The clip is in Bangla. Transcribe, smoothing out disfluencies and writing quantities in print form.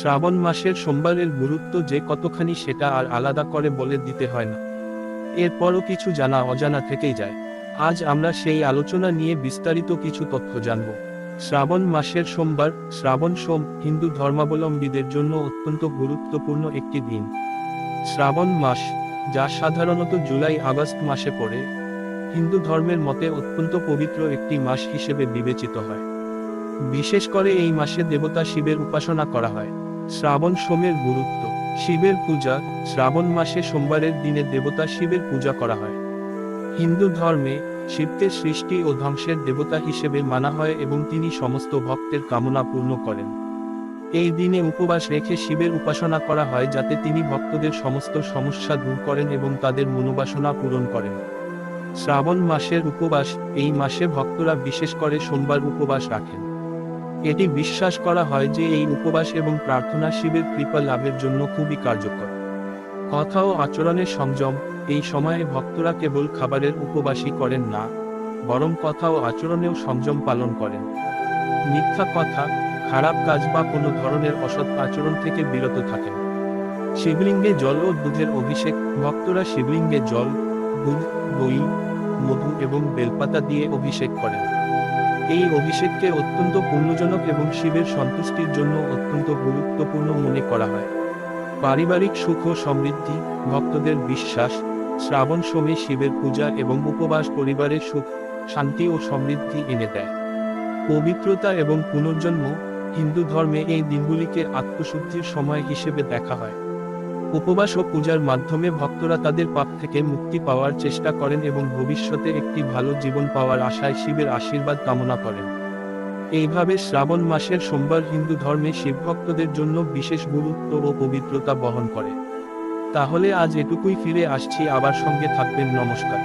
শ্রাবণ মাসের সোমবারের গুরুত্ব যে কতখানি সেটা আর আলাদা করে বলে দিতে হয় না। এরপরও কিছু জানা অজানা থেকেই যায়। আজ আমরা সেই আলোচনা নিয়ে বিস্তারিত কিছু তথ্য জানব। শ্রাবণ মাসের সোমবার, শ্রাবণ সোম, হিন্দু ধর্মাবলম্বীদের জন্য অত্যন্ত গুরুত্বপূর্ণ একটি দিন। শ্রাবণ মাস, যা সাধারণত জুলাই আগস্ট মাসে পড়ে, হিন্দু ধর্মের মতে অত্যন্ত পবিত্র একটি মাস হিসেবে বিবেচিত হয়। বিশেষ করে এই মাসে দেবতা শিবের উপাসনা করা হয়। শ্রাবণ সোমের গুরুত্ব: শিবের পূজা। শ্রাবণ মাসে সোমবারের দিনে দেবতা শিবের পূজা করা হয়। হিন্দু ধর্মে শিবকে সৃষ্টি ও ধ্বংসের দেবতা হিসেবে মানা হয় এবং তিনি সমস্ত ভক্তের কামনা পূর্ণ করেন। এই দিনে উপবাস রেখে শিবের উপাসনা করা হয় যাতে তিনি ভক্তদের সমস্ত সমস্যা দূর করেন এবং তাদের মনোবাসনা পূরণ করেন। শ্রাবণ মাসের উপবাস: এই মাসে ভক্তরা বিশেষ করে সোমবার উপবাস রাখেন। এটি বিশ্বাস করা হয় যে এই উপবাস এবং প্রার্থনা শিবের কৃপা লাভের জন্য খুবই কার্যকর। কথা ও আচরণের সংযম: এই সময়ে ভক্তরা কেবল খাবারের উপবাসই করেন না, বরং কথা ও আচরণেও সংযম পালন করেন। মিথ্যা কথা, খারাপ কাজ বা কোনো ধরনের অসৎ আচরণ থেকে বিরত থাকেন। শিবলিঙ্গে জল ও দুধের অভিষেক: ভক্তরা শিবলিঙ্গে জল, দুধ, দই, মধু এবং বেলপাতা দিয়ে অভিষেক করেন। এই অভিষেককে অত্যন্ত পুণ্যজনক এবং শিবের সন্তুষ্টির জন্য অত্যন্ত গুরুত্বপূর্ণ মনে করা হয়। পারিবারিক সুখ ও সমৃদ্ধি: ভক্তদের বিশ্বাস, শ্রাবণ সোমে শিবের পূজা এবং উপবাস পরিবারের সুখ, শান্তি ও সমৃদ্ধি এনে দেয়। পবিত্রতা এবং পুনর্জন্ম: হিন্দু ধর্মে এই দিনগুলিকে আত্মশুদ্ধির সময় হিসেবে দেখা হয়। উপবাস ও পূজার মাধ্যমে ভক্তরা তাদের পাপ থেকে মুক্তি পাওয়ার চেষ্টা করেন এবং ভবিষ্যতে একটি ভালো জীবন পাওয়ার আশায় শিবের আশীর্বাদ কামনা করেন। এইভাবে শ্রাবণ মাসের সোমবার হিন্দু ধর্মে শিবভক্তদের জন্য বিশেষ গুরুত্ব ও পবিত্রতা বহন করে। তাহলে আজ এটুকুই, ফিরে আসছি আবার, সঙ্গে থাকবেন। নমস্কার।